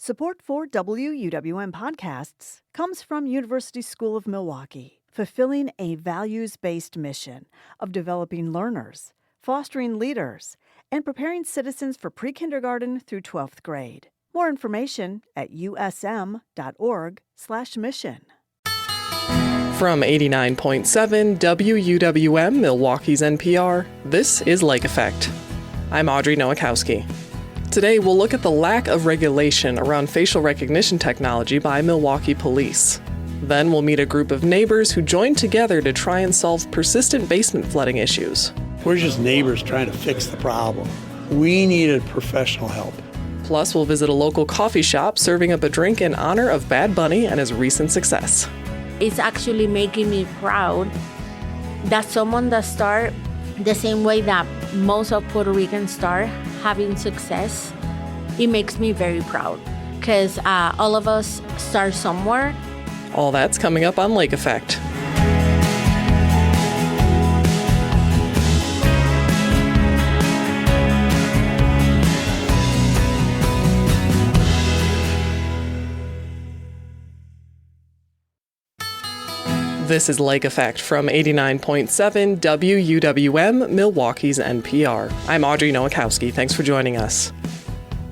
Support for WUWM podcasts comes from University School of Milwaukee, fulfilling a values-based mission of developing learners, fostering leaders, and preparing citizens for pre-kindergarten through 12th grade. More information at usm.org/mission. From 89.7 WUWM, Milwaukee's NPR, this is Lake Effect. I'm Audrey Nowakowski. Today, we'll look at the lack of regulation around facial recognition technology by Milwaukee police. Then we'll meet a group of neighbors who joined together to try and solve persistent basement flooding issues. We're just neighbors trying to fix the problem. We needed professional help. Plus, we'll visit a local coffee shop serving up a drink in honor of Bad Bunny and his recent success. It's actually making me proud that someone that started the same way that most of Puerto Ricans start, having success. It makes me very proud because all of us start somewhere. All that's coming up on Lake Effect. This is Lake Effect from 89.7 WUWM, Milwaukee's NPR. I'm Audrey Nowakowski. Thanks for joining us.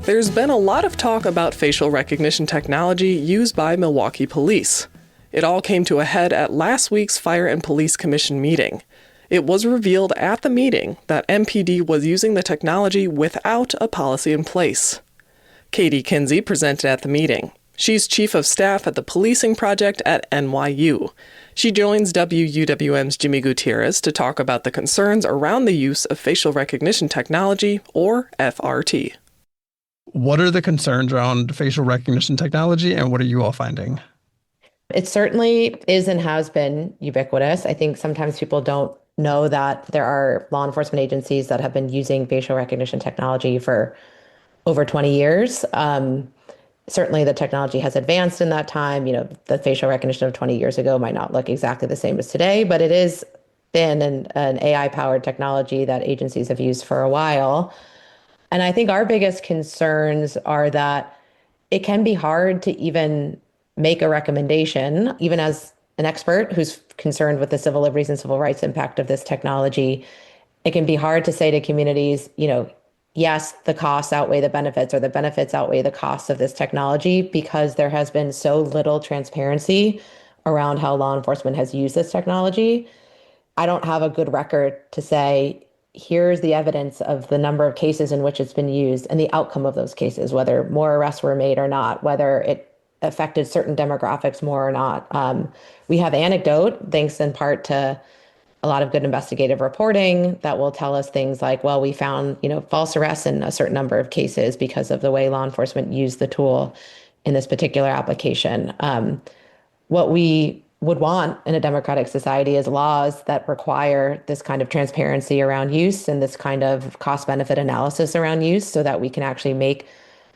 There's been a lot of talk about facial recognition technology used by Milwaukee police. It all came to a head at last week's Fire and Police Commission meeting. It was revealed at the meeting that MPD was using the technology without a policy in place. Katie Kinsey presented at the meeting. She's Chief of Staff at the Policing Project at NYU. She joins WUWM's Jimmy Gutierrez to talk about the concerns around the use of facial recognition technology, or FRT. What are the concerns around facial recognition technology, and what are you all finding? It certainly is and has been ubiquitous. I think sometimes people don't know that there are law enforcement agencies that have been using facial recognition technology for over 20 years. Certainly the technology has advanced in that time. You know, the facial recognition of 20 years ago might not look exactly the same as today, but it is been an AI-powered technology that agencies have used for a while. And I think our biggest concerns are that it can be hard to even make a recommendation, even as an expert who's concerned with the civil liberties and civil rights impact of this technology. It can be hard to say to communities, you know, yes, the costs outweigh the benefits, or the benefits outweigh the costs of this technology, because there has been so little transparency around how law enforcement has used this technology. I don't have a good record to say, here's the evidence of the number of cases in which it's been used and the outcome of those cases, whether more arrests were made or not, whether it affected certain demographics more or not. We have anecdote, thanks in part to a lot of good investigative reporting, that will tell us things like, well, we found, you know, false arrests in a certain number of cases because of the way law enforcement used the tool in this particular application. What we would want in a democratic society is laws that require this kind of transparency around use and this kind of cost-benefit analysis around use, so that we can actually make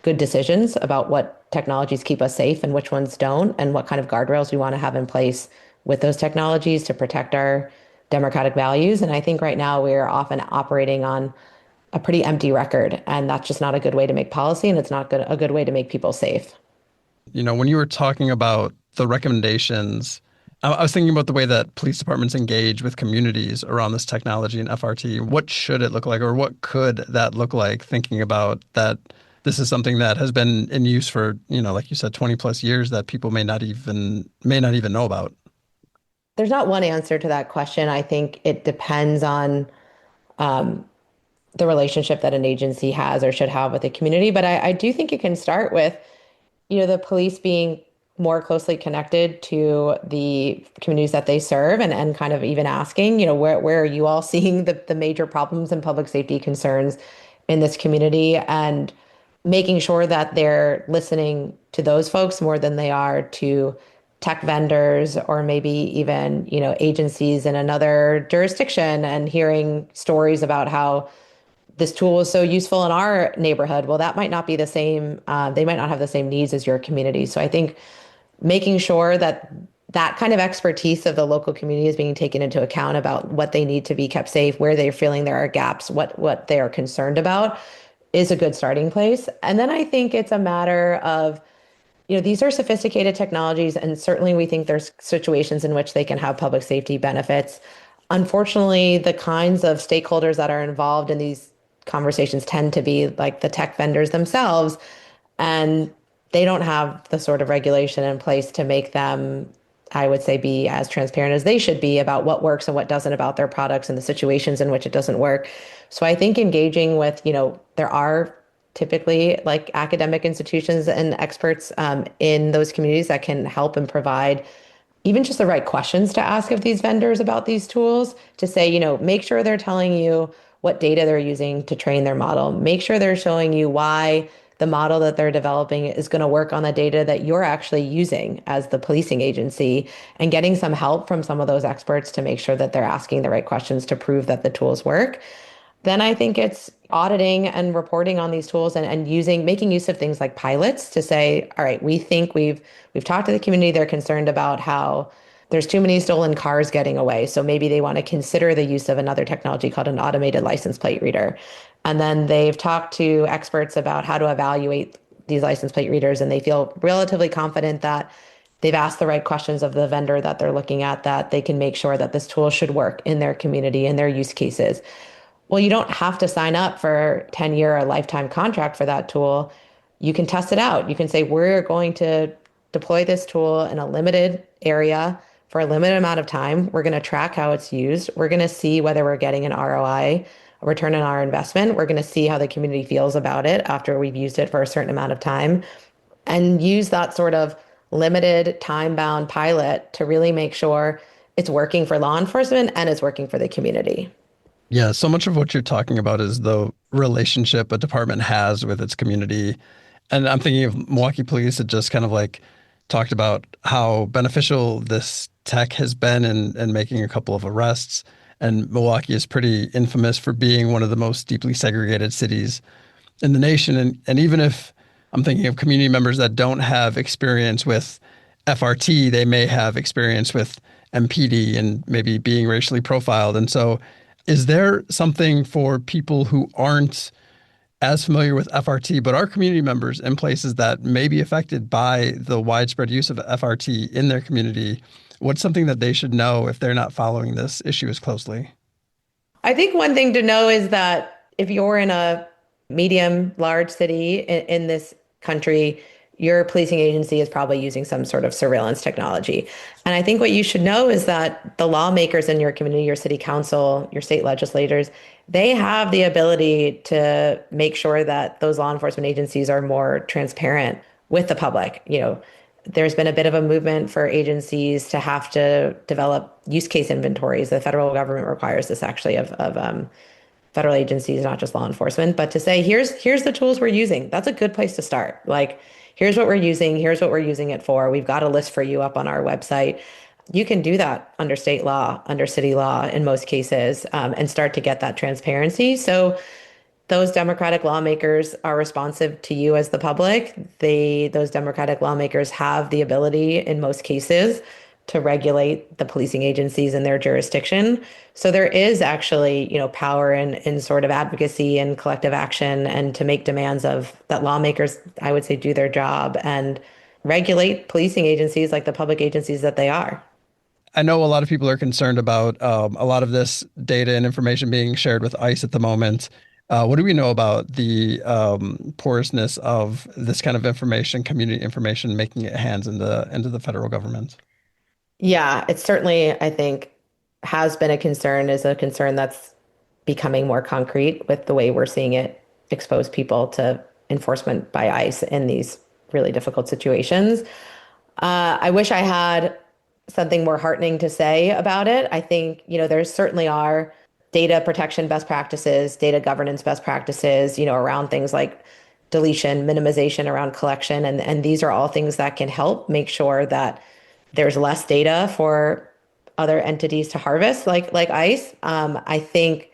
good decisions about what technologies keep us safe and which ones don't, and what kind of guardrails we want to have in place with those technologies to protect our democratic values. And I think right now we are often operating on a pretty empty record, and that's just not a good way to make policy, and it's not a good way to make people safe. You know, when you were talking about the recommendations, I was thinking about the way that police departments engage with communities around this technology and FRT. What should it look like, or what could that look like, thinking about that this is something that has been in use for, you know, like you said, 20 plus years that people may not even know about? There's not one answer to that question. I think it depends on the relationship that an agency has or should have with the community. But I do think it can start with, you know, the police being more closely connected to the communities that they serve, and kind of even asking, you know, where are you all seeing the major problems and public safety concerns in this community, and making sure that they're listening to those folks more than they are to tech vendors, or maybe even, you know, agencies in another jurisdiction, and hearing stories about how this tool is so useful in our neighborhood. Well, that might not be the same. They might not have the same needs as your community. So I think making sure that that kind of expertise of the local community is being taken into account about what they need to be kept safe, where they're feeling there are gaps, what they are concerned about, is a good starting place. And then I think it's a matter of, these are sophisticated technologies, and certainly we think there's situations in which they can have public safety benefits. Unfortunately, the kinds of stakeholders that are involved in these conversations tend to be like the tech vendors themselves, and they don't have the sort of regulation in place to make them, I would say, be as transparent as they should be about what works and what doesn't about their products and the situations in which it doesn't work. So I think engaging with, there are typically like academic institutions and experts in those communities that can help and provide even just the right questions to ask of these vendors about these tools, to say, make sure they're telling you what data they're using to train their model. Make sure they're showing you why the model that they're developing is going to work on the data that you're actually using as the policing agency, and getting some help from some of those experts to make sure that they're asking the right questions to prove that the tools work. Then I think it's auditing and reporting on these tools, and making use of things like pilots to say, all right, we think we've talked to the community. They're concerned about how there's too many stolen cars getting away. So maybe they want to consider the use of another technology called an automated license plate reader. And then they've talked to experts about how to evaluate these license plate readers, and they feel relatively confident that they've asked the right questions of the vendor that they're looking at, that they can make sure that this tool should work in their community and their use cases. Well, you don't have to sign up for a 10-year or lifetime contract for that tool. You can test it out. You can say, we're going to deploy this tool in a limited area for a limited amount of time. We're going to track how it's used. We're going to see whether we're getting an ROI, a return on our investment. We're going to see how the community feels about it after we've used it for a certain amount of time, and use that sort of limited time-bound pilot to really make sure it's working for law enforcement and it's working for the community. Yeah, so much of what you're talking about is the relationship a department has with its community. And I'm thinking of Milwaukee Police that just kind of like talked about how beneficial this tech has been in making a couple of arrests. And Milwaukee is pretty infamous for being one of the most deeply segregated cities in the nation. And even if I'm thinking of community members that don't have experience with FRT, they may have experience with MPD and maybe being racially profiled. And so is there something for people who aren't as familiar with FRT, but are community members in places that may be affected by the widespread use of FRT in their community? What's something that they should know if they're not following this issue as closely? I think one thing to know is that if you're in a medium, large city in this country, your policing agency is probably using some sort of surveillance technology. And I think what you should know is that the lawmakers in your community, your city council, your state legislators, they have the ability to make sure that those law enforcement agencies are more transparent with the public. There's been a bit of a movement for agencies to have to develop use case inventories. The federal government requires this actually of federal agencies, not just law enforcement, but to say, here's the tools we're using. That's a good place to start. Like, here's what we're using. Here's what we're using it for. We've got a list for you up on our website. You can do that under state law, under city law in most cases, and start to get that transparency. So those Democratic lawmakers are responsive to you as the public. Those Democratic lawmakers have the ability in most cases to regulate the policing agencies in their jurisdiction. So there is actually, power in sort of advocacy and collective action, and to make demands of that lawmakers, I would say, do their job and regulate policing agencies like the public agencies that they are. I know a lot of people are concerned about a lot of this data and information being shared with ICE at the moment. What do we know about the porousness of this kind of information, community information, making it hands into the federal government? Yeah, it certainly, I think, has been a concern, is a concern that's becoming more concrete with the way we're seeing it expose people to enforcement by ICE in these really difficult situations. I wish I had something more heartening to say about it. I think, there certainly are data protection best practices, data governance best practices, around things like deletion, minimization, around collection. And these are all things that can help make sure that there's less data for other entities to harvest, like ICE. I think,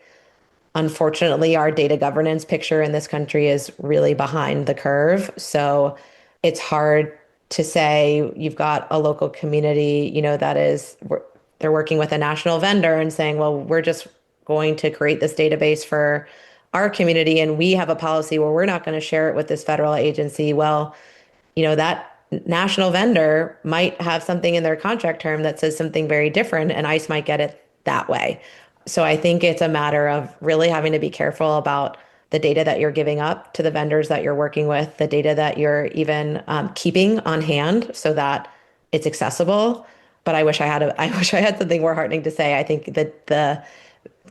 unfortunately, our data governance picture in this country is really behind the curve. So it's hard to say you've got a local community, they're working with a national vendor and saying, well, we're just going to create this database for our community and we have a policy where we're not going to share it with this federal agency, well, that national vendor might have something in their contract term that says something very different, and ICE might get it that way. So I think it's a matter of really having to be careful about the data that you're giving up to the vendors that you're working with, the data that you're even keeping on hand so that it's accessible. But I wish I had something more heartening to say. I think that the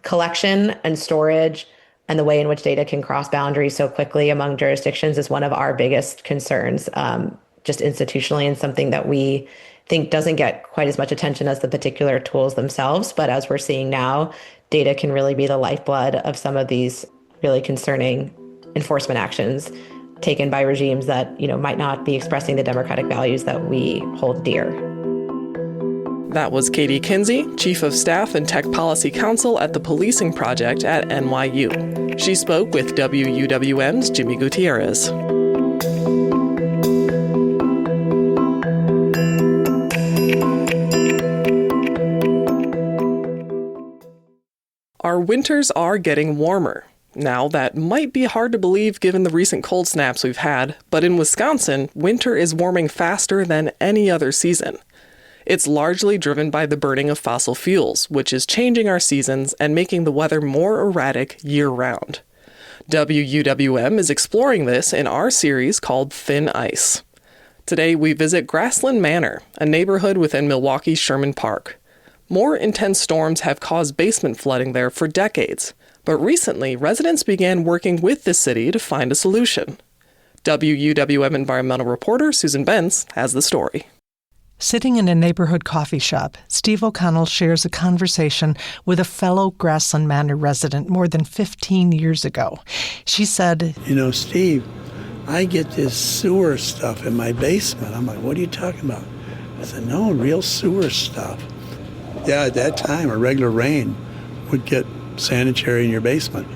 collection and storage and the way in which data can cross boundaries so quickly among jurisdictions is one of our biggest concerns, just institutionally, and something that we think doesn't get quite as much attention as the particular tools themselves. But as we're seeing now, data can really be the lifeblood of some of these really concerning enforcement actions taken by regimes that, might not be expressing the democratic values that we hold dear. That was Katie Kinsey, Chief of Staff and Tech Policy Counsel at the Policing Project at NYU. She spoke with WUWM's Jimmy Gutierrez. Our winters are getting warmer. Now, that might be hard to believe given the recent cold snaps we've had, but in Wisconsin, winter is warming faster than any other season. It's largely driven by the burning of fossil fuels, which is changing our seasons and making the weather more erratic year-round. WUWM is exploring this in our series called Thin Ice. Today, we visit Grassland Manor, a neighborhood within Milwaukee's Sherman Park. More intense storms have caused basement flooding there for decades, but recently, residents began working with the city to find a solution. WUWM environmental reporter Susan Benz has the story. Sitting in a neighborhood coffee shop, Steve O'Connell shares a conversation with a fellow Grassland Manor resident more than 15 years ago. She said, Steve, I get this sewer stuff in my basement. I'm like, what are you talking about? I said, no, real sewer stuff. Yeah, at that time, a regular rain would get sanitary in your basement.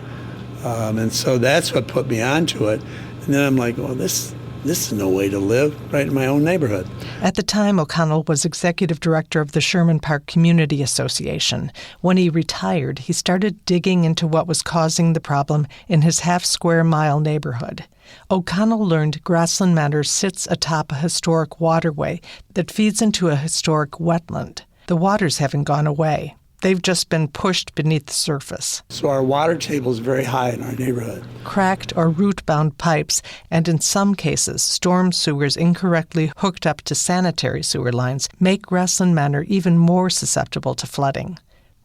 And so that's what put me onto it. And then I'm like, well, this is no way to live right in my own neighborhood. At the time, O'Connell was executive director of the Sherman Park Community Association. When he retired, he started digging into what was causing the problem in his half-square-mile neighborhood. O'Connell learned Grassland Manor sits atop a historic waterway that feeds into a historic wetland. The waters haven't gone away. They've just been pushed beneath the surface. So our water table is very high in our neighborhood. Cracked or root-bound pipes, and in some cases, storm sewers incorrectly hooked up to sanitary sewer lines, make Grassland Manor even more susceptible to flooding.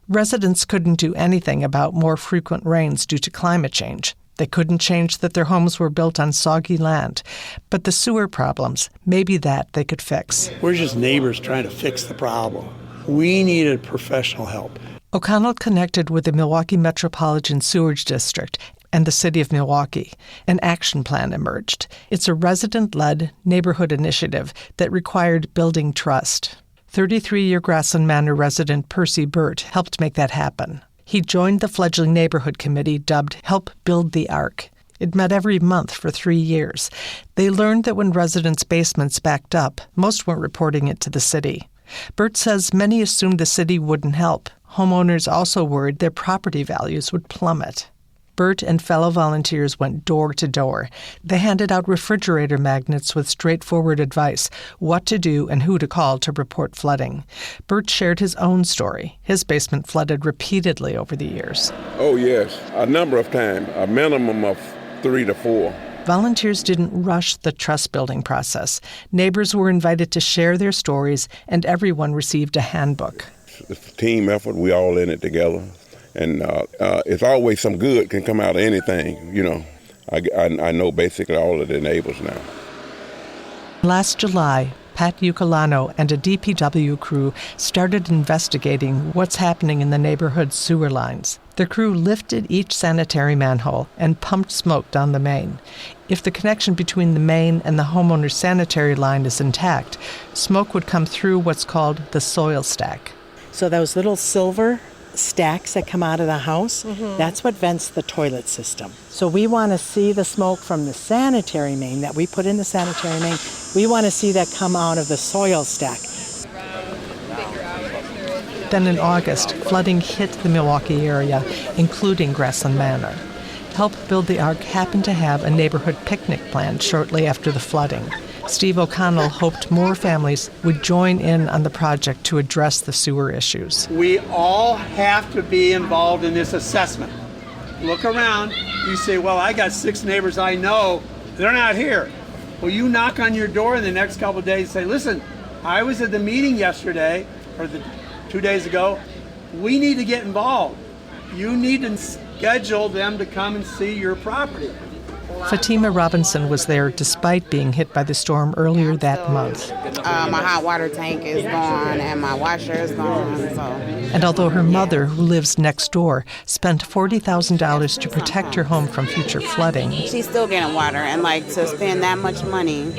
Residents couldn't do anything about more frequent rains due to climate change. They couldn't change that their homes were built on soggy land. But the sewer problems, maybe that they could fix. We're just neighbors trying to fix the problem. We needed professional help. O'Connell connected with the Milwaukee Metropolitan Sewerage District and the City of Milwaukee. An action plan emerged. It's a resident-led neighborhood initiative that required building trust. 33-year Grassland Manor resident Percy Burt helped make that happen. He joined the fledgling neighborhood committee dubbed Help Build the Ark. It met every month for 3 years. They learned that when residents' basements backed up, most weren't reporting it to the city. Burt says many assumed the city wouldn't help. Homeowners also worried their property values would plummet. Burt and fellow volunteers went door to door. They handed out refrigerator magnets with straightforward advice, what to do and who to call to report flooding. Burt shared his own story. His basement flooded repeatedly over the years. Oh, yes, a number of times, a minimum of 3 to 4. Volunteers didn't rush the trust-building process. Neighbors were invited to share their stories, and everyone received a handbook. It's a team effort. We all in it together. And it's always some good can come out of anything, I know basically all of the neighbors now. Last July, Pat Ucolano and a DPW crew started investigating what's happening in the neighborhood's sewer lines. The crew lifted each sanitary manhole and pumped smoke down the main. If the connection between the main and the homeowner's sanitary line is intact, smoke would come through what's called the soil stack. So those little silver stacks that come out of the house, that's what vents the toilet system. So we want to see the smoke from the sanitary main that we put in the sanitary main. We want to see that come out of the soil stack. Then in August, flooding hit the Milwaukee area, including Grassland Manor. Help Build the Ark happened to have a neighborhood picnic planned shortly after the flooding. Steve O'Connell hoped more families would join in on the project to address the sewer issues. We all have to be involved in this assessment. Look around, you say, well, I got 6 neighbors I know, they're not here. Well, you knock on your door in the next couple of days and say, listen, I was at the meeting yesterday, or 2 days ago, we need to get involved. You need to schedule them to come and see your property. Fatima Robinson was there despite being hit by the storm earlier that month. My hot water tank is gone and my washer is gone. And although her mother, who lives next door, spent $40,000 to protect her home from future flooding, she's still getting water, and to spend that much money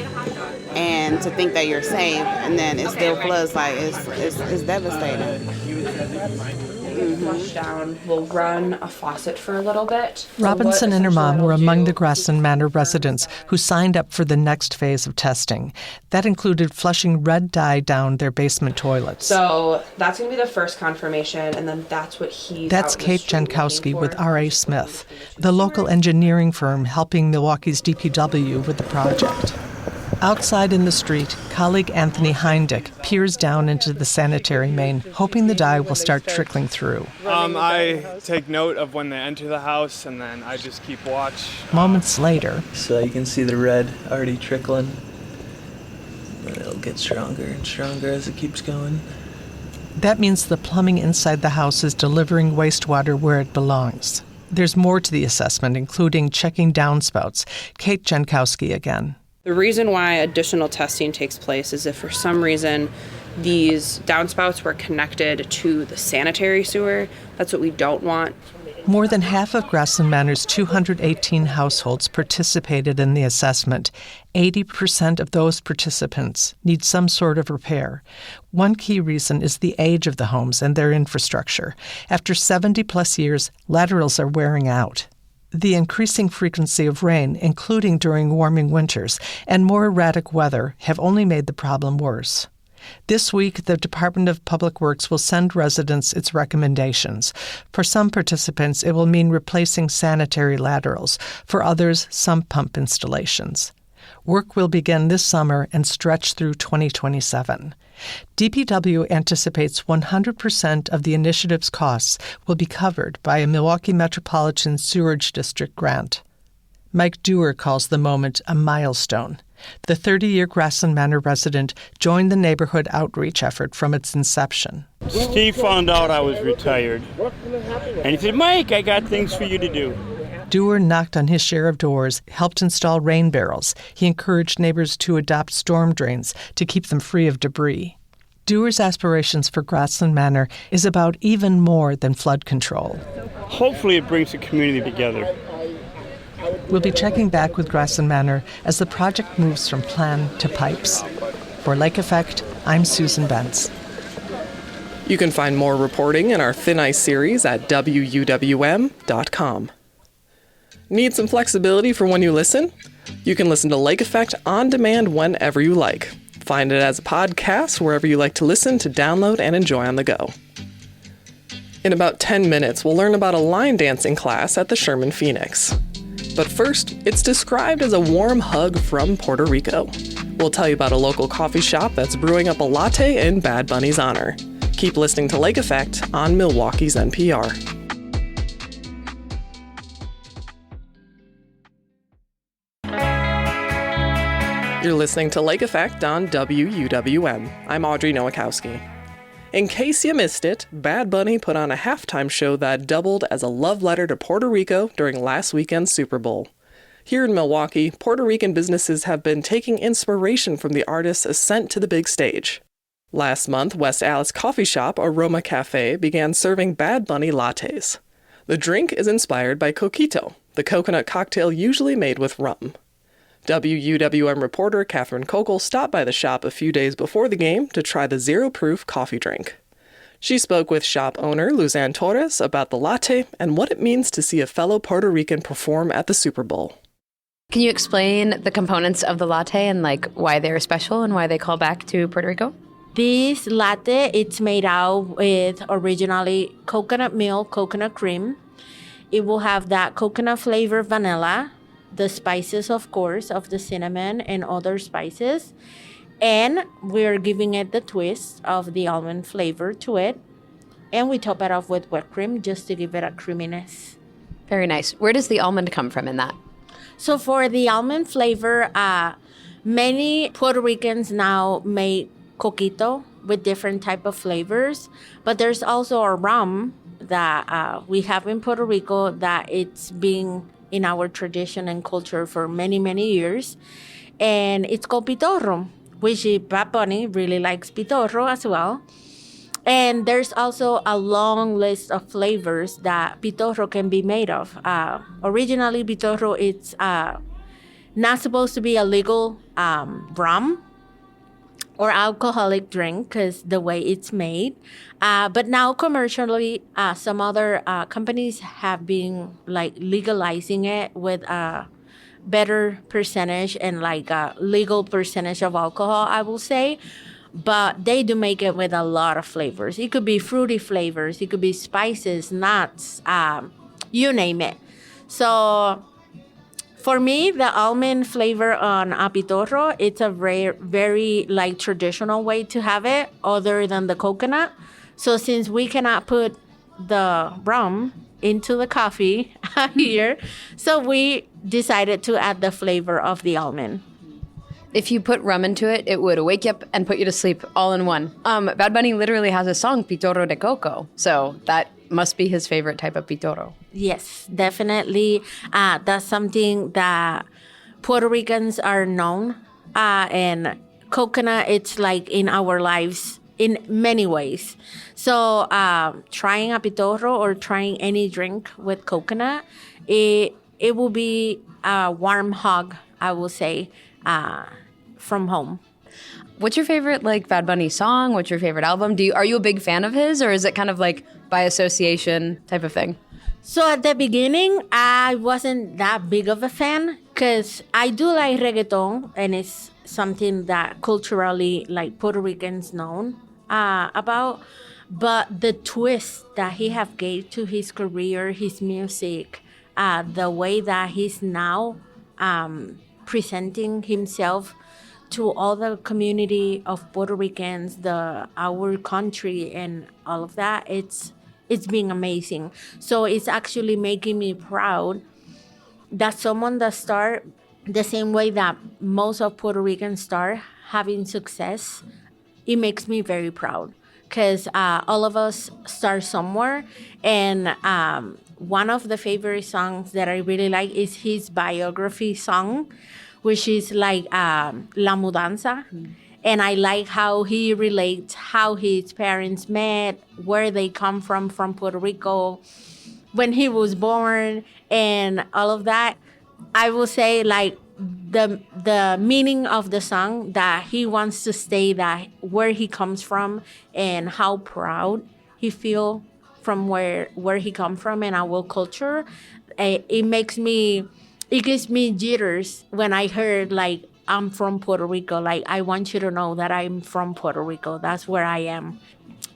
and to think that you're safe and then it still floods, it's devastating. Flush down, we'll run a faucet for a little bit. Robinson and her mom were among the Grassland Manor residents who signed up for the next phase of testing. That included flushing red dye down their basement toilets. So that's going to be the first confirmation, and then that's what That's Kate Jankowski with R.A. Smith, the local engineering firm helping Milwaukee's DPW with the project. Outside in the street, colleague Anthony Heindick peers down into the sanitary main, hoping the dye will start trickling through. I take note of when they enter the house, and then I just keep watch. Moments later. So you can see the red already trickling. And it'll get stronger and stronger as it keeps going. That means the plumbing inside the house is delivering wastewater where it belongs. There's more to the assessment, including checking downspouts. Kate Jankowski again. The reason why additional testing takes place is if for some reason these downspouts were connected to the sanitary sewer. That's what we don't want. More than half of Grassland Manor's 218 households participated in the assessment. 80% of those participants need some sort of repair. One key reason is the age of the homes and their infrastructure. After 70-plus years, laterals are wearing out. The increasing frequency of rain, including during warming winters, and more erratic weather have only made the problem worse. This week, the Department of Public Works will send residents its recommendations. For some participants, it will mean replacing sanitary laterals. For others, sump pump installations. Work will begin this summer and stretch through 2027. DPW anticipates 100% of the initiative's costs will be covered by a Milwaukee Metropolitan Sewerage District grant. Mike Dewar calls the moment a milestone. The 30-year Grassland Manor resident joined the neighborhood outreach effort from its inception. Steve found out I was retired, and he said, Mike, I got things for you to do. Dewar knocked on his share of doors, helped install rain barrels. He encouraged neighbors to adopt storm drains to keep them free of debris. Dewar's aspirations for Grassland Manor is about even more than flood control. Hopefully it brings the community together. We'll be checking back with Grassland Manor as the project moves from plan to pipes. For Lake Effect, I'm Susan Bentz. You can find more reporting in our Thin Ice series at WUWM.com. Need some flexibility for when you listen? You can listen to Lake Effect on demand whenever you like. Find it as a podcast wherever you like to listen to download and enjoy on the go. In about 10 minutes, we'll learn about a line dancing class at the Sherman Phoenix. But first, it's described as a warm hug from Puerto Rico. We'll tell you about a local coffee shop that's brewing up a latte in Bad Bunny's honor. Keep listening to Lake Effect on Milwaukee's NPR. You're listening to Lake Effect on WUWM. I'm Audrey Nowakowski. In case you missed it, Bad Bunny put on a halftime show that doubled as a love letter to Puerto Rico during last weekend's Super Bowl. Here in Milwaukee, Puerto Rican businesses have been taking inspiration from the artist's ascent to the big stage. Last month, West Allis coffee shop Aroma Cafe began serving Bad Bunny lattes. The drink is inspired by coquito, the coconut cocktail usually made with rum. WUWM reporter Catherine Kokel stopped by the shop a few days before the game to try the zero-proof coffee drink. She spoke with shop owner Luzanne Torres about the latte and what it means to see a fellow Puerto Rican perform at the Super Bowl. Can you explain the components of the latte and why they're special and why they call back to Puerto Rico? This latte, it's made out with originally coconut milk, coconut cream, It will have that coconut flavor vanilla, the spices, of course, of the cinnamon and other spices. And we're giving it the twist of the almond flavor to it. And we top it off with whipped cream just to give it a creaminess. Very nice. Where does the almond come from in that? So for the almond flavor, many Puerto Ricans now make coquito with different type of flavors. But there's also a rum that we have in Puerto Rico that it's been in our tradition and culture for many, many years. And it's called pitorro, which Bad Bunny really likes pitorro as well. And there's also a long list of flavors that pitorro can be made of. Originally, pitorro, it's not supposed to be a legal rum or alcoholic drink because the way it's made. But now commercially, some other companies have been like legalizing it with a better percentage and like a legal percentage of alcohol, I will say. But they do make it with a lot of flavors. It could be fruity flavors. It could be spices, nuts, you name it. So for me, the almond flavor on a pitorro, it's a very like traditional way to have it other than the coconut. So since we cannot put the rum into the coffee here, so we decided to add the flavor of the almond. If you put rum into it, it would wake you up and put you to sleep all in one. Bad Bunny literally has a song, Pitorro de Coco. So that must be his favorite type of pitorro. Yes, definitely. That's something that Puerto Ricans are known. And coconut, it's like in our lives in many ways. So trying a pitorro or trying any drink with coconut, it will be a warm hug, I will say, from home. What's your favorite like Bad Bunny song? What's your favorite album? Are you a big fan of his, or is it kind of like by association type of thing? So at the beginning, I wasn't that big of a fan because I do like reggaeton, and it's something that culturally like Puerto Ricans known about. But the twist that he have gave to his career, his music, the way that he's now presenting himself to all the community of Puerto Ricans, our country, and all of that, it's been amazing. So it's actually making me proud that someone that start the same way that most of Puerto Ricans start having success. It makes me very proud because all of us start somewhere. And one of the favorite songs that I really like is his biography song, which is like La Mudanza. And I like how he relates how his parents met, where they come from Puerto Rico, when he was born, and all of that. I will say like the meaning of the song, that he wants to stay that where he comes from and how proud he feel from where he come from and our culture. It gives me jitters when I heard like I'm from Puerto Rico. Like, I want you to know that I'm from Puerto Rico. That's where I am.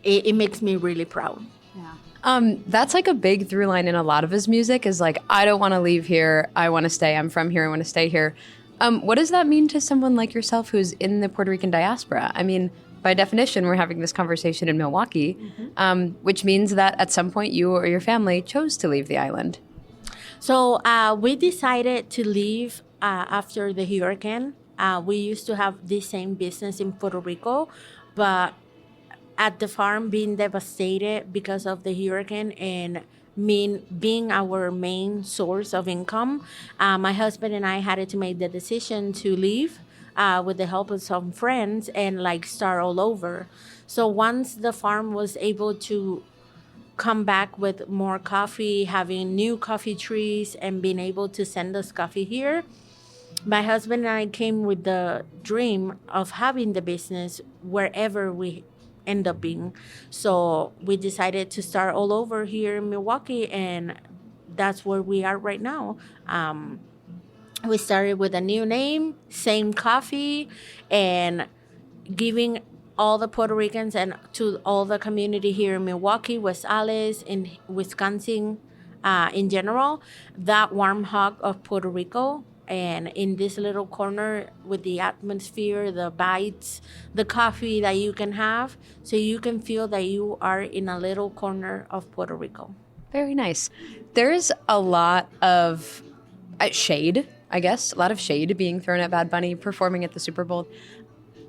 It makes me really proud. That's like a big through line in a lot of his music is like, I don't want to leave here. I want to stay. I'm from here. I want to stay here. What does that mean to someone like yourself who's in the Puerto Rican diaspora? I mean, by definition, we're having this conversation in Milwaukee, which means that at some point you or your family chose to leave the island. So we decided to leave after the hurricane. We used to have the same business in Puerto Rico, but at the farm being devastated because of the hurricane and being our main source of income, my husband and I had to make the decision to leave with the help of some friends and like start all over. So once the farm was able to come back with more coffee, having new coffee trees, and being able to send us coffee here, my husband and I came with the dream of having the business wherever we end up being. So we decided to start all over here in Milwaukee, and that's where we are right now. We started with a new name, same coffee, and giving all the Puerto Ricans and to all the community here in Milwaukee, West Allis, in Wisconsin, in general, that warm hug of Puerto Rico. And in this little corner with the atmosphere, the bites, the coffee that you can have, so you can feel that you are in a little corner of Puerto Rico. Very nice. There's a lot of shade, I guess, a lot of shade being thrown at Bad Bunny performing at the Super Bowl.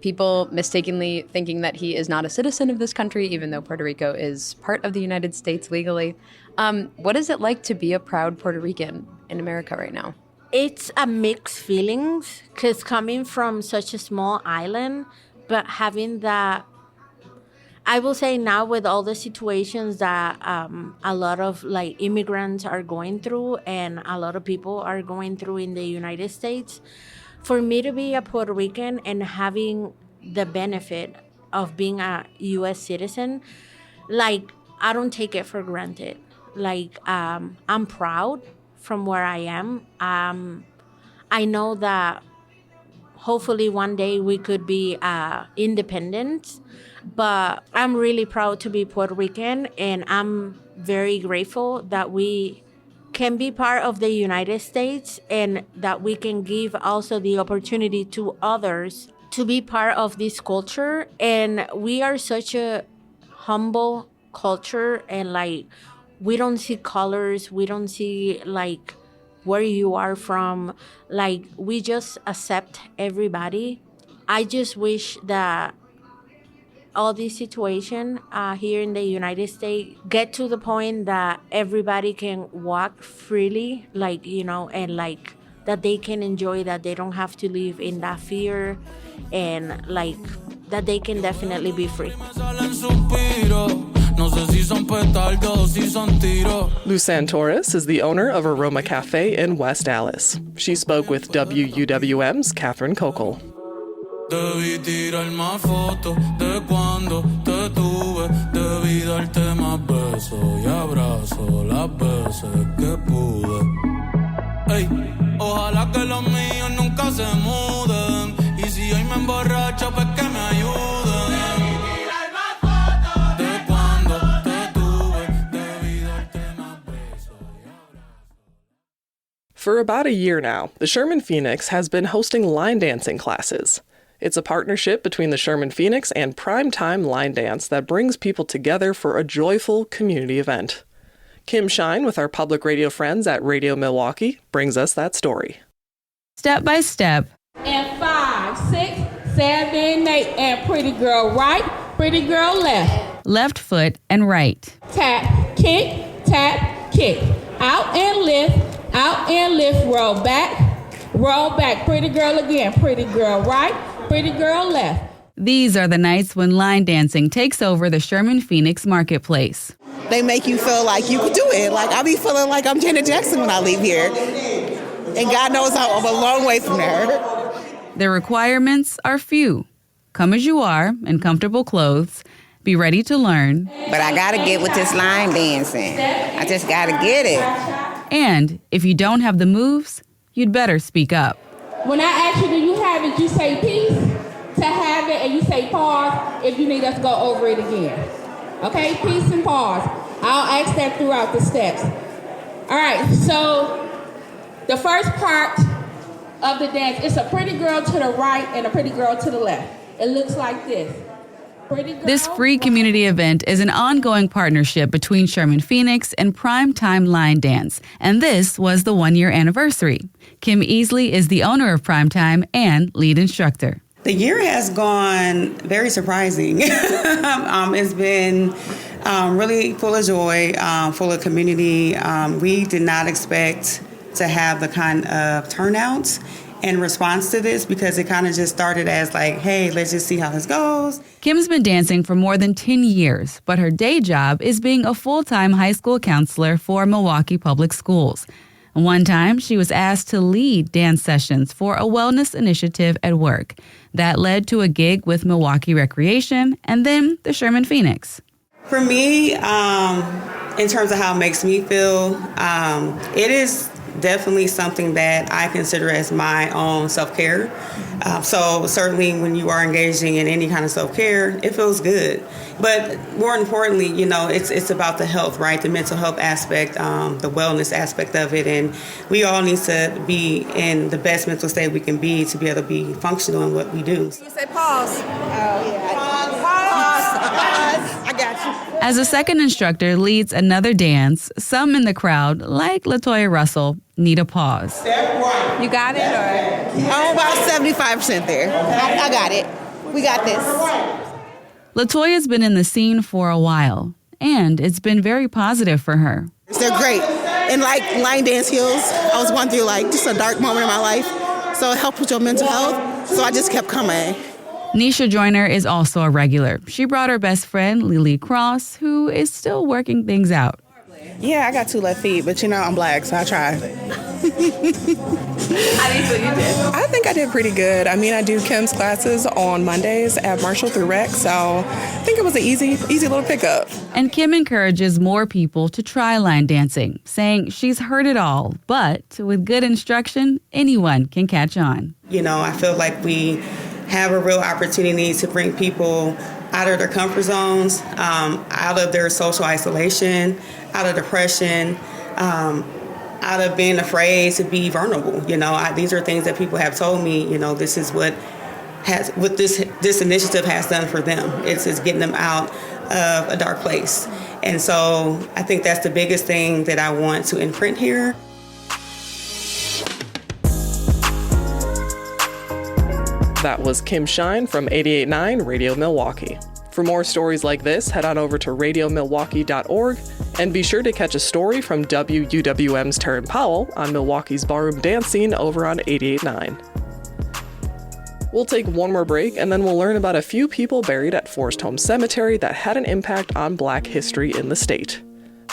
People mistakenly thinking that he is not a citizen of this country, even though Puerto Rico is part of the United States legally. What is it like to be a proud Puerto Rican in America right now? It's a mixed feelings, because coming from such a small island, but having that, I will say now with all the situations that a lot of like immigrants are going through and a lot of people are going through in the United States, for me to be a Puerto Rican and having the benefit of being a U.S. citizen, like, I don't take it for granted. Like, I'm proud from where I am. I know that hopefully one day we could be independent, but I'm really proud to be Puerto Rican, and I'm very grateful that we can be part of the United States and that we can give also the opportunity to others to be part of this culture. And we are such a humble culture, and like, we don't see colors, we don't see like where you are from, like, we just accept everybody. I just wish that all this situation here in the United States get to the point that everybody can walk freely, like, you know, and like that they can enjoy, that they don't have to live in that fear, and like that they can definitely be free. Luz Santoris is the owner of Aroma Cafe in West Dallas. She spoke with WUWM's Catherine Kokel. Debí tirar más fotos de cuando te tuve. Debí darte más besos y abrazos las veces que pude. Ey, ojalá que los míos nunca se muden. Y si hoy me emborracho, pues que me ayuden. Debí tirar más fotos de cuando te tuve. Debí darte más besos y abrazos. For about a year now, the Sherman Phoenix has been hosting line dancing classes. It's a partnership between the Sherman Phoenix and Primetime Line Dance that brings people together for a joyful community event. Kim Shine with our public radio friends at Radio Milwaukee brings us that story. Step by step. And 5, 6, 7, 8, and pretty girl right, pretty girl left. Left foot and right. Tap, kick, out and lift, roll back, pretty girl again, pretty girl right, pretty girl left. These are the nights when line dancing takes over the Sherman Phoenix marketplace. They make you feel like you could do it. Like, I be feeling like I'm Janet Jackson when I leave here. And God knows I'm a long way from there. The requirements are few. Come as you are in comfortable clothes. Be ready to learn. But I gotta get with this line dancing. I just gotta get it. And if you don't have the moves, you'd better speak up. When I ask you, do you have it, you say peace. To have it, and you say pause if you need us to go over it again. Okay, peace and pause. I'll ask that throughout the steps. All right, so the first part of the dance, it's a pretty girl to the right and a pretty girl to the left. It looks like this. This free community event is an ongoing partnership between Sherman Phoenix and Primetime Line Dance, and this was the one-year anniversary. Kim Easley is the owner of Primetime and lead instructor. The year has gone very surprising. It's been really full of joy, full of community. We did not expect to have the kind of turnout in response to this, because it kind of just started as like, hey, let's just see how this goes. Kim's been dancing for more than 10 years, but her day job is being a full-time high school counselor for Milwaukee Public Schools. One time, she was asked to lead dance sessions for a wellness initiative at work. That led to a gig with Milwaukee Recreation and then the Sherman Phoenix. For me, in terms of how it makes me feel, it is definitely something that I consider as my own self-care. So certainly when you are engaging in any kind of self-care, it feels good. But more importantly, it's about the health, right? The mental health aspect, the wellness aspect of it. And we all need to be in the best mental state we can be to be able to be functional in what we do. You say pause. Oh, yeah. Pause. I got you. As a second instructor leads another dance, some in the crowd, like LaToya Russell, need a pause. You got it, or? I'm about 75% there. I got it. We got this. LaToya's been in the scene for a while, and it's been very positive for her. They're great. And like line dance heels, I was going through just a dark moment in my life. So it helped with your mental health. So I just kept coming. Nisha Joyner is also a regular. She brought her best friend, Lily Cross, who is still working things out. Yeah, I got 2 left feet, but I'm black, so I try. How do you feel you did? I think I did pretty good. I mean, I do Kim's classes on Mondays at Marshall through Rec, so I think it was an easy little pickup. And Kim encourages more people to try line dancing, saying she's heard it all, but with good instruction, anyone can catch on. I feel like we have a real opportunity to bring people out of their comfort zones, out of their social isolation, out of depression, out of being afraid to be vulnerable. These are things that people have told me, this is what this initiative has done for them. It's getting them out of a dark place. And so I think that's the biggest thing that I want to imprint here. That was Kim Shine from 88.9 Radio Milwaukee. For more stories like this, head on over to radiomilwaukee.org and be sure to catch a story from WUWM's Taryn Powell on Milwaukee's ballroom dance scene over on 88.9. We'll take one more break and then we'll learn about a few people buried at Forest Home Cemetery that had an impact on Black history in the state.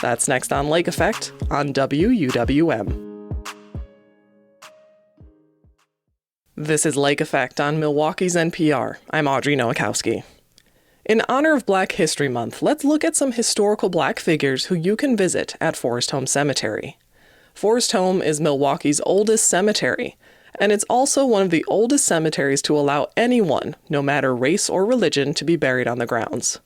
That's next on Lake Effect on WUWM. This is Lake Effect on Milwaukee's NPR. I'm Audrey Nowakowski. In honor of Black History Month, let's look at some historical Black figures who you can visit at Forest Home Cemetery. Forest Home is Milwaukee's oldest cemetery, and it's also one of the oldest cemeteries to allow anyone, no matter race or religion, to be buried on the grounds.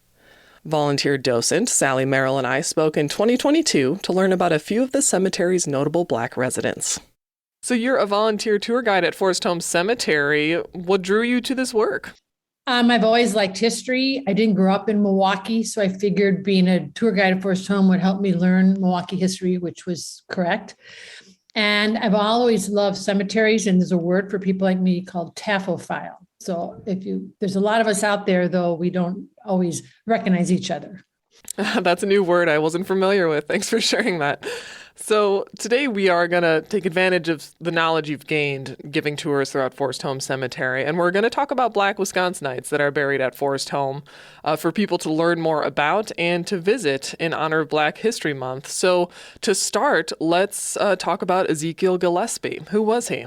Volunteer docent Sally Merrill and I spoke in 2022 to learn about a few of the cemetery's notable Black residents. So you're a volunteer tour guide at Forest Home Cemetery. What drew you to this work? I've always liked history. I didn't grow up in Milwaukee, so I figured being a tour guide at Forest Home would help me learn Milwaukee history, which was correct. And I've always loved cemeteries, and there's a word for people like me called taphophile. So there's a lot of us out there, though we don't always recognize each other. That's a new word I wasn't familiar with. Thanks for sharing that. So today we are going to take advantage of the knowledge you've gained giving tours throughout Forest Home Cemetery, and we're going to talk about Black Wisconsinites that are buried at Forest Home for people to learn more about and to visit in honor of Black History Month. So to start, let's talk about Ezekiel Gillespie. Who was he?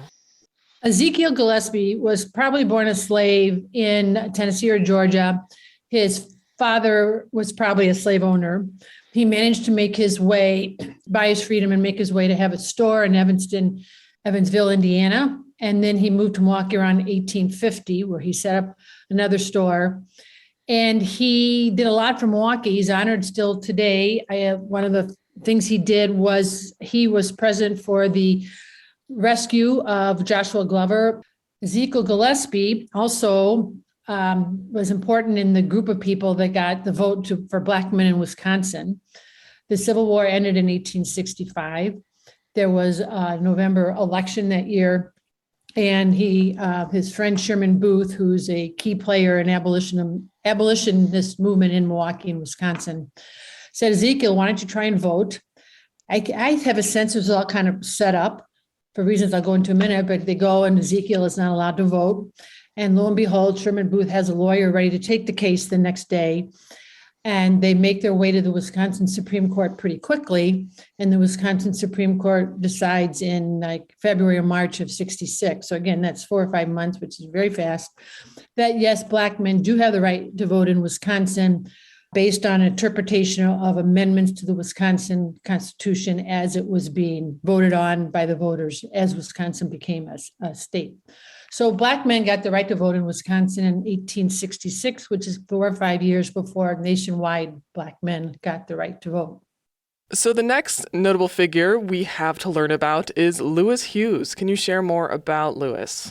Ezekiel Gillespie was probably born a slave in Tennessee or Georgia. His father was probably a slave owner. He managed to make his way, buy his freedom and make his way to have a store in Evansville, Indiana. And then he moved to Milwaukee around 1850, where he set up another store. And he did a lot for Milwaukee. He's honored still today. One of the things he did was he was present for the rescue of Joshua Glover. Ezekiel Gillespie also was important in the group of people that got the vote for Black men in Wisconsin. The Civil War ended in 1865. There was a November election that year, and his friend Sherman Booth, who's a key player in abolitionist movement in Milwaukee and Wisconsin, said, Ezekiel, why don't you try and vote? I have a sense it was all kind of set up for reasons I'll go into in a minute, but they go and Ezekiel is not allowed to vote. And lo and behold, Sherman Booth has a lawyer ready to take the case the next day. And they make their way to the Wisconsin Supreme Court pretty quickly. And the Wisconsin Supreme Court decides in February or March of 1966. So again, that's 4 or 5 months, which is very fast, that yes, Black men do have the right to vote in Wisconsin based on interpretation of amendments to the Wisconsin Constitution as it was being voted on by the voters as Wisconsin became a state. So black men got the right to vote in Wisconsin in 1866, which is 4 or 5 years before nationwide black men got the right to vote. So the next notable figure we have to learn about is Lewis Hughes. Can you share more about Lewis?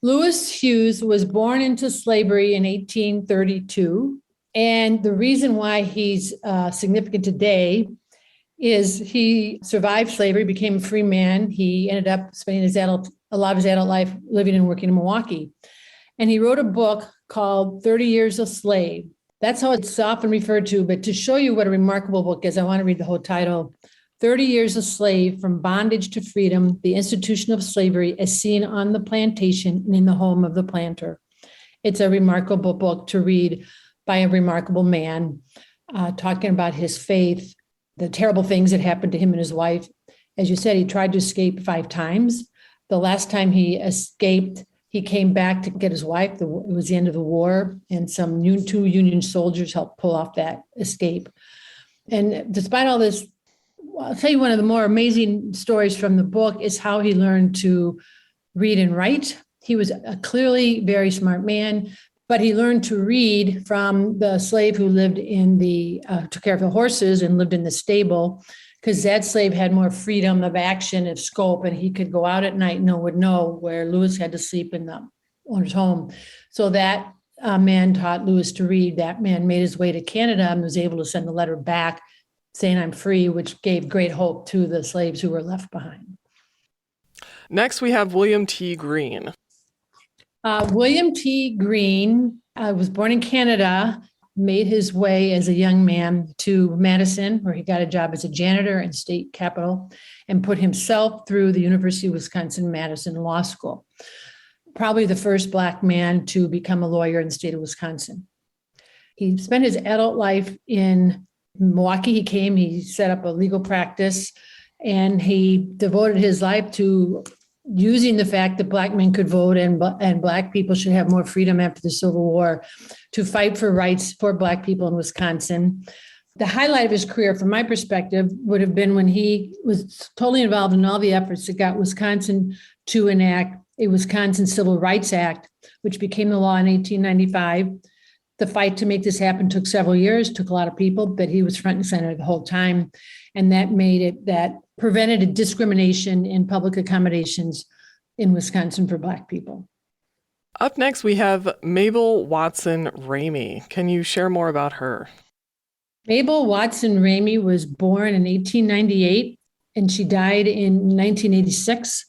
Lewis Hughes was born into slavery in 1832. And the reason why he's significant today is he survived slavery, became a free man. He ended up spending a lot of his adult life living and working in Milwaukee. And he wrote a book called 30 Years a Slave. That's how it's often referred to. But to show you what a remarkable book is, I want to read the whole title. 30 Years a Slave, From Bondage to Freedom, the Institution of Slavery as Seen on the Plantation and in the Home of the Planter. It's a remarkable book to read by a remarkable man, talking about his faith, the terrible things that happened to him and his wife. As you said, he tried to escape 5 times. The last time he escaped, he came back to get his wife. It was the end of the war, and some 2 Union soldiers helped pull off that escape. And despite all this, I'll tell you one of the more amazing stories from the book is how he learned to read and write. He was a clearly very smart man, but he learned to read from the slave who lived took care of the horses and lived in the stable, because that slave had more freedom of action and scope, and he could go out at night, no one would know, where Lewis had to sleep in the owner's home. So that man taught Lewis to read. That man made his way to Canada and was able to send a letter back saying, "I'm free," which gave great hope to the slaves who were left behind. Next, we have William T. Greene. William T. Greene was born in Canada, made his way as a young man to Madison, where he got a job as a janitor in state capitol, and put himself through the University of Wisconsin-Madison Law School. Probably the first Black man to become a lawyer in the state of Wisconsin. He spent his adult life in Milwaukee. He set up a legal practice, and he devoted his life to using the fact that Black men could vote and Black people should have more freedom after the Civil War to fight for rights for Black people in Wisconsin. The highlight of his career, from my perspective, would have been when he was totally involved in all the efforts that got Wisconsin to enact a Wisconsin Civil Rights Act, which became the law in 1895. The fight to make this happen took several years, took a lot of people, but he was front and center the whole time. And that prevented discrimination in public accommodations in Wisconsin for Black people. Up next, we have Mabel Watson Ramey. Can you share more about her? Mabel Watson Ramey was born in 1898, and she died in 1986.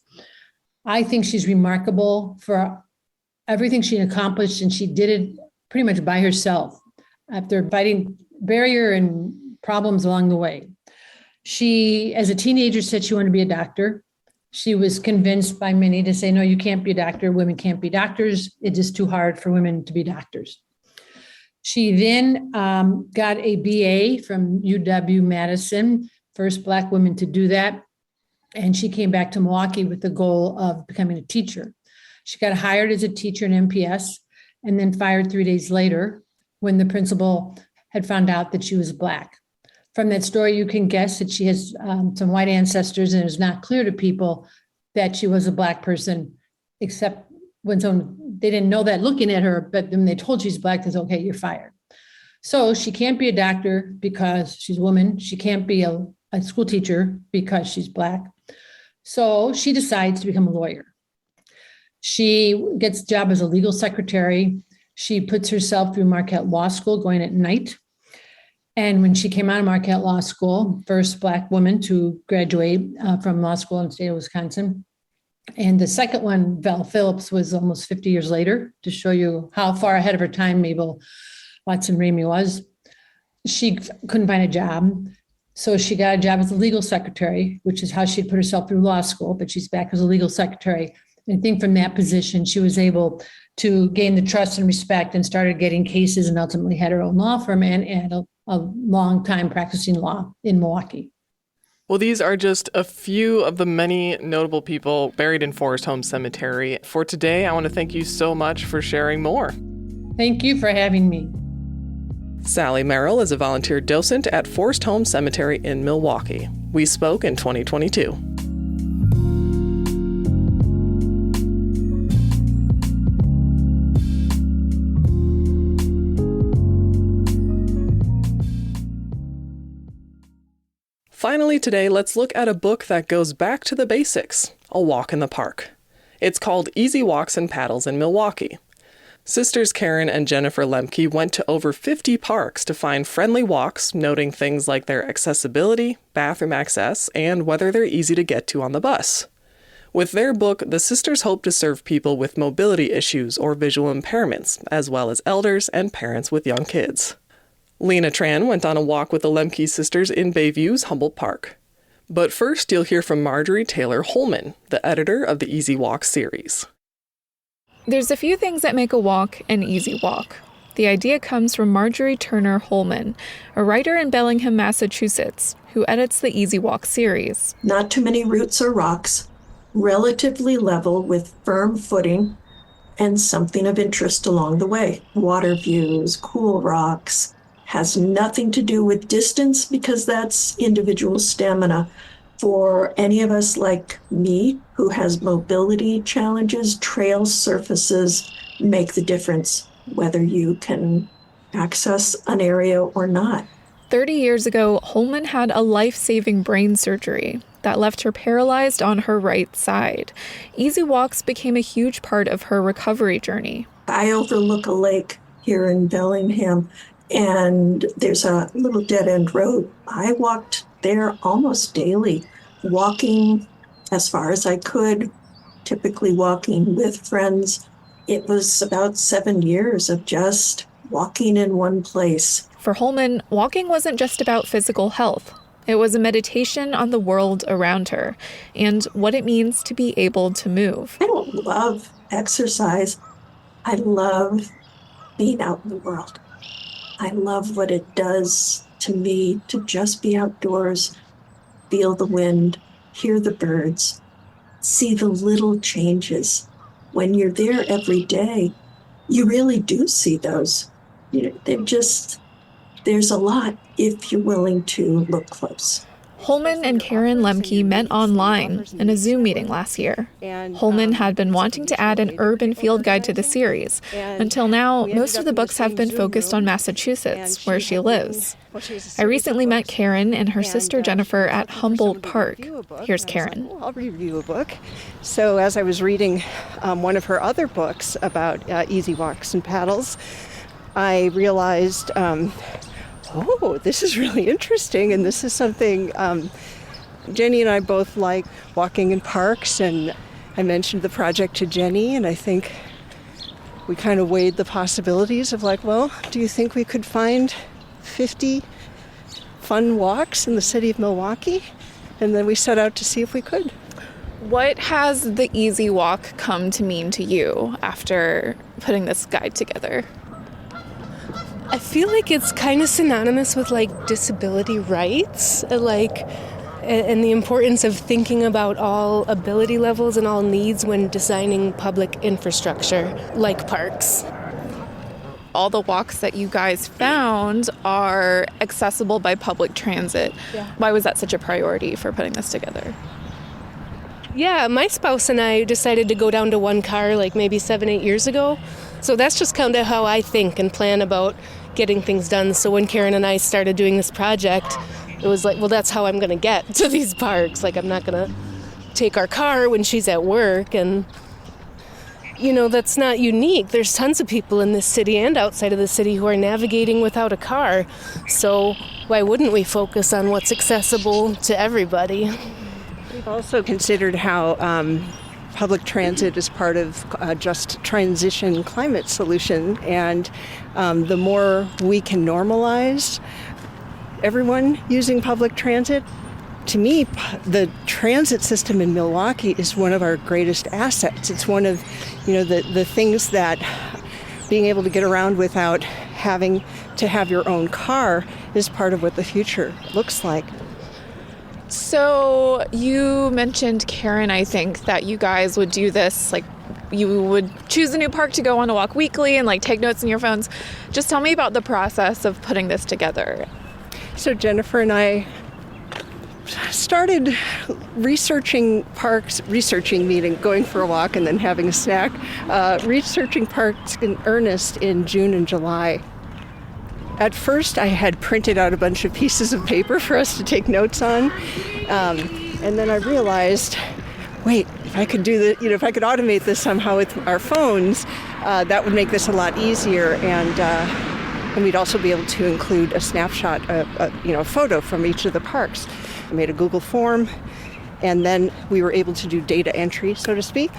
I think she's remarkable for everything she accomplished, and she did it pretty much by herself after fighting barrier and problems along the way. She, as a teenager, said she wanted to be a doctor. She was convinced by many to say, no, you can't be a doctor. Women can't be doctors. It is too hard for women to be doctors. She then got a BA from UW-Madison, first Black woman to do that. And she came back to Milwaukee with the goal of becoming a teacher. She got hired as a teacher in MPS and then fired 3 days later when the principal had found out that she was Black. From that story, you can guess that she has some white ancestors, and it was not clear to people that she was a Black person, except when they didn't know that looking at her, but when they told she's Black, they said, okay, you're fired. So she can't be a doctor because she's a woman. She can't be a school teacher because she's Black. So she decides to become a lawyer. She gets a job as a legal secretary. She puts herself through Marquette Law School, going at night. And when she came out of Marquette Law School, first Black woman to graduate from law school in the state of Wisconsin. And the second one, Val Phillips, was almost 50 years later, to show you how far ahead of her time Mabel Watson Ramey was. She couldn't find a job. So she got a job as a legal secretary, which is how she'd put herself through law school, but she's back as a legal secretary. And I think from that position, she was able to gain the trust and respect and started getting cases and ultimately had her own law firm and a long time practicing law in Milwaukee. Well, these are just a few of the many notable people buried in Forest Home Cemetery. For today, I want to thank you so much for sharing more. Thank you for having me. Sally Merrill is a volunteer docent at Forest Home Cemetery in Milwaukee. We spoke in 2022. Finally today, let's look at a book that goes back to the basics, A Walk in the Park. It's called Easy Walks and Paddles in Milwaukee. Sisters Karen and Jennifer Lemke went to over 50 parks to find friendly walks, noting things like their accessibility, bathroom access, and whether they're easy to get to on the bus. With their book, the sisters hope to serve people with mobility issues or visual impairments, as well as elders and parents with young kids. Lena Tran went on a walk with the Lemke sisters in Bayview's Humboldt Park. But first, you'll hear from Marjorie Taylor Holman, the editor of the Easy Walk series. There's a few things that make a walk an easy walk. The idea comes from Marjorie Turner Holman, a writer in Bellingham, Massachusetts, who edits the Easy Walk series. Not too many roots or rocks, relatively level with firm footing, and something of interest along the way. Water views, cool rocks, has nothing to do with distance because that's individual stamina. For any of us like me who has mobility challenges, trail surfaces make the difference, whether you can access an area or not. 30 years ago, Holman had a life-saving brain surgery that left her paralyzed on her right side. Easy walks became a huge part of her recovery journey. I overlook a lake here in Bellingham, and there's a little dead-end road. I walked there almost daily, walking as far as I could, typically walking with friends. It was about 7 years of just walking in one place. For Holman, walking wasn't just about physical health. It was a meditation on the world around her and what it means to be able to move. I don't love exercise. I love being out in the world. I love what it does to me to just be outdoors, feel the wind, hear the birds, see the little changes. When you're there every day, you really do see those. There's a lot if you're willing to look close. Holman and Karen Lemke met online in a Zoom meeting last year. Holman had been wanting to add an urban field guide to the series. Until now, most of the books have been focused on Massachusetts, where she lives. I recently met Karen and her sister Jennifer at Humboldt Park. Here's Karen. I'll review a book. So as I was reading one of her other books about easy walks and paddles, I realized this is really interesting, and this is something Jenny and I both like walking in parks, and I mentioned the project to Jenny, and I think we kind of weighed the possibilities of do you think we could find 50 fun walks in the city of Milwaukee? And then we set out to see if we could. What has the Easy Walk come to mean to you after putting this guide together? I feel like it's kind of synonymous with disability rights, and the importance of thinking about all ability levels and all needs when designing public infrastructure like parks. All the walks that you guys found are accessible by public transit. Yeah. Why was that such a priority for putting this together? Yeah, my spouse and I decided to go down to one car maybe 7-8 years ago. So that's just kind of how I think and plan about getting things done. So when Karen and I started doing this project, it was that's how I'm going to get to these parks. I'm not going to take our car when she's at work. And, that's not unique. There's tons of people in this city and outside of the city who are navigating without a car. So why wouldn't we focus on what's accessible to everybody? We've also considered how public transit is part of just transition climate solution, and the more we can normalize everyone using public transit, to me, the transit system in Milwaukee is one of our greatest assets. It's one of the things that being able to get around without having to have your own car is part of what the future looks like. So you mentioned, Karen, I think, that you guys would do this, you would choose a new park to go on a walk weekly and take notes in your phones. Just tell me about the process of putting this together. So Jennifer and I started researching parks, meaning going for a walk and then having a snack, researching parks in earnest in June and July. At first, I had printed out a bunch of pieces of paper for us to take notes on, and then I realized, wait, if I could if I could automate this somehow with our phones, that would make this a lot easier, and we'd also be able to include a snapshot, a photo from each of the parks. I made a Google form, and then we were able to do data entry, so to speak,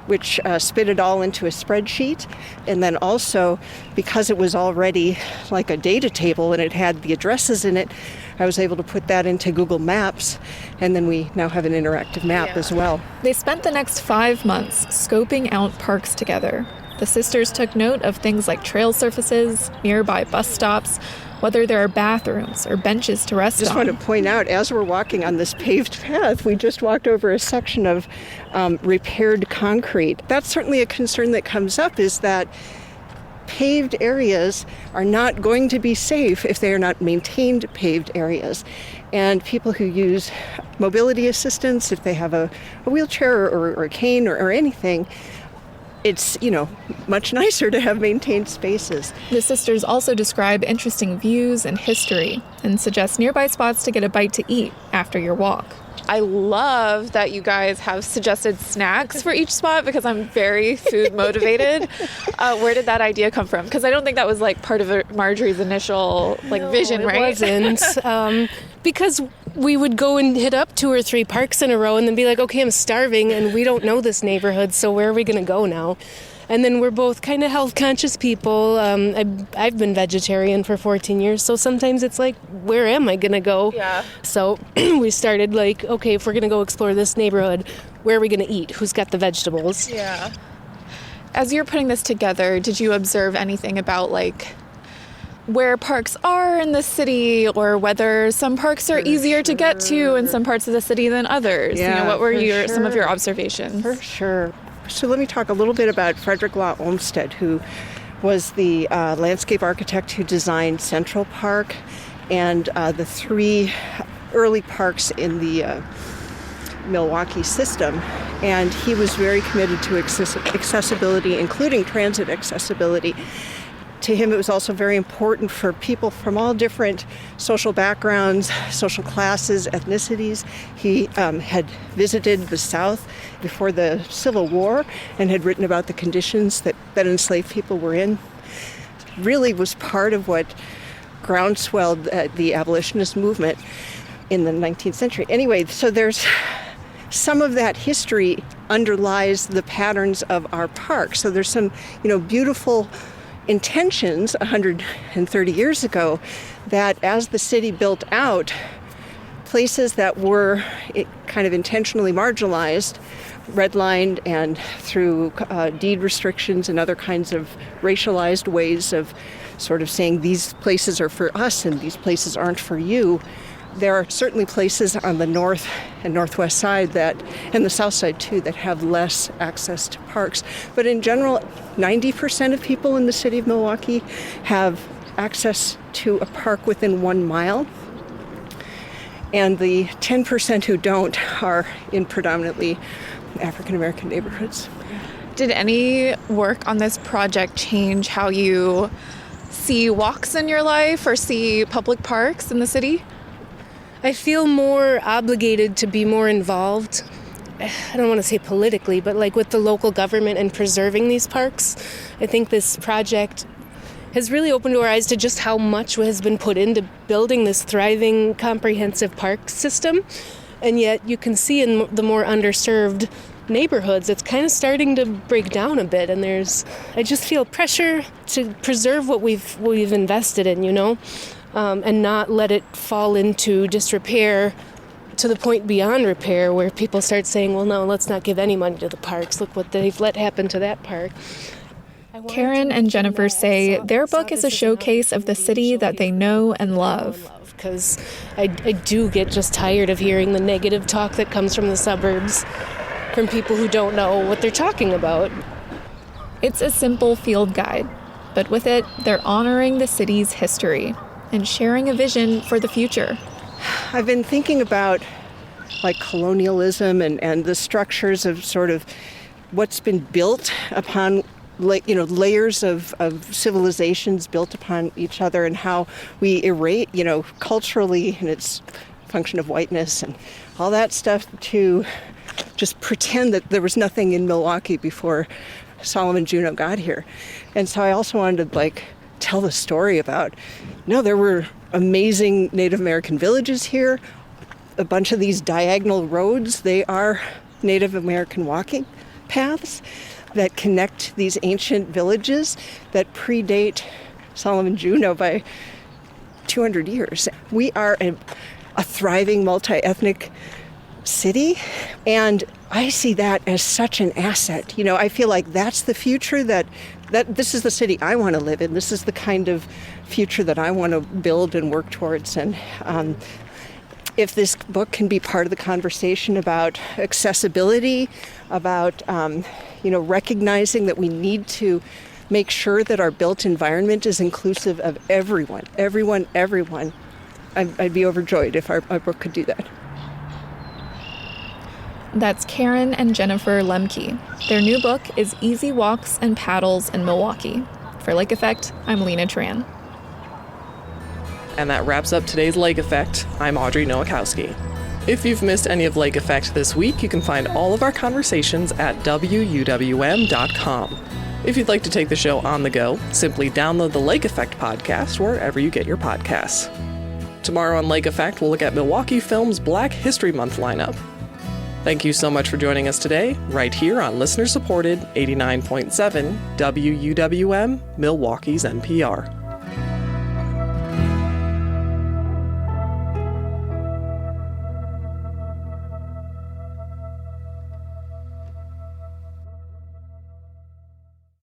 which spit it all into a spreadsheet. And then also, because it was already like a data table and it had the addresses in it, I was able to put that into Google Maps, and then we now have an interactive map as well. They spent the next 5 months scoping out parks together. The sisters took note of things like trail surfaces, nearby bus stops, whether there are bathrooms or benches to rest on. I just want to point out, as we're walking on this paved path, we just walked over a section of repaired concrete. That's certainly a concern that comes up, is that paved areas are not going to be safe if they are not maintained paved areas. And people who use mobility assistance, if they have a wheelchair or a cane or anything, it's, much nicer to have maintained spaces. The sisters also describe interesting views and history and suggest nearby spots to get a bite to eat after your walk. I love that you guys have suggested snacks for each spot because I'm very food motivated. Where did that idea come from? Because I don't think that was part of Marjorie's initial vision, right? It wasn't. Because we would go and hit up 2 or 3 parks in a row and then be like, okay, I'm starving and we don't know this neighborhood, so where are we going to go now? And then we're both kind of health conscious people. I've been vegetarian for 14 years, so sometimes it's like, where am I going to go? Yeah. So we started okay, if we're going to go explore this neighborhood, where are we going to eat? Who's got the vegetables? Yeah. As you're putting this together, did you observe anything about where parks are in the city, or whether some parks are easier to get to in some parts of the city than others? Yeah, what were some of your observations? For sure. So let me talk a little bit about Frederick Law Olmsted, who was the landscape architect who designed Central Park and the 3 early parks in the Milwaukee system. And he was very committed to accessibility, including transit accessibility. To him, it was also very important for people from all different social backgrounds, social classes, ethnicities. He had visited the South before the Civil War and had written about the conditions that enslaved people were in. Really was part of what groundswelled the abolitionist movement in the 19th century. Anyway, so there's some of that history underlies the patterns of our parks. So there's some, beautiful intentions 130 years ago that as the city built out, places that were kind of intentionally marginalized, redlined, and through deed restrictions and other kinds of racialized ways of sort of saying these places are for us and these places aren't for you. There are certainly places on the north and northwest side and the south side too, that have less access to parks. But in general, 90% of people in the city of Milwaukee have access to a park within 1 mile. And the 10% who don't are in predominantly African American neighborhoods. Did any work on this project change how you see walks in your life or see public parks in the city? I feel more obligated to be more involved. I don't want to say politically, but with the local government and preserving these parks. I think this project has really opened our eyes to just how much has been put into building this thriving, comprehensive park system. And yet you can see in the more underserved neighborhoods, it's kind of starting to break down a bit. And I just feel pressure to preserve what we've invested in, and not let it fall into disrepair to the point beyond repair where people start saying, well, no, let's not give any money to the parks. Look what they've let happen to that park. Karen and Jennifer say their book is a showcase of the city that they know and love. Because I do get just tired of hearing the negative talk that comes from the suburbs, from people who don't know what they're talking about. It's a simple field guide, but with it, they're honoring the city's history and sharing a vision for the future. I've been thinking about colonialism and the structures of sort of what's been built upon layers of civilizations built upon each other, and how we erase, culturally, and its function of whiteness and all that stuff, to just pretend that there was nothing in Milwaukee before Solomon Juneau got here. And so I also wanted to tell the story about, there were amazing Native American villages here. A bunch of these diagonal roads, they are Native American walking paths that connect these ancient villages that predate Solomon Juneau by 200 years. We are a thriving multi-ethnic city, and I see that as such an asset. I feel like that's the future that this is the city I want to live in. This is the kind of future that I want to build and work towards. And if this book can be part of the conversation about accessibility, about recognizing that we need to make sure that our built environment is inclusive of everyone, I'd be overjoyed if our book could do that. That's Karen and Jennifer Lemke. Their new book is Easy Walks and Paddles in Milwaukee. For Lake Effect, I'm Lena Tran. And that wraps up today's Lake Effect. I'm Audrey Nowakowski. If you've missed any of Lake Effect this week, you can find all of our conversations at WUWM.com. If you'd like to take the show on the go, simply download the Lake Effect podcast wherever you get your podcasts. Tomorrow on Lake Effect, we'll look at Milwaukee Film's Black History Month lineup. Thank you so much for joining us today, right here on listener-supported 89.7 WUWM, Milwaukee's NPR.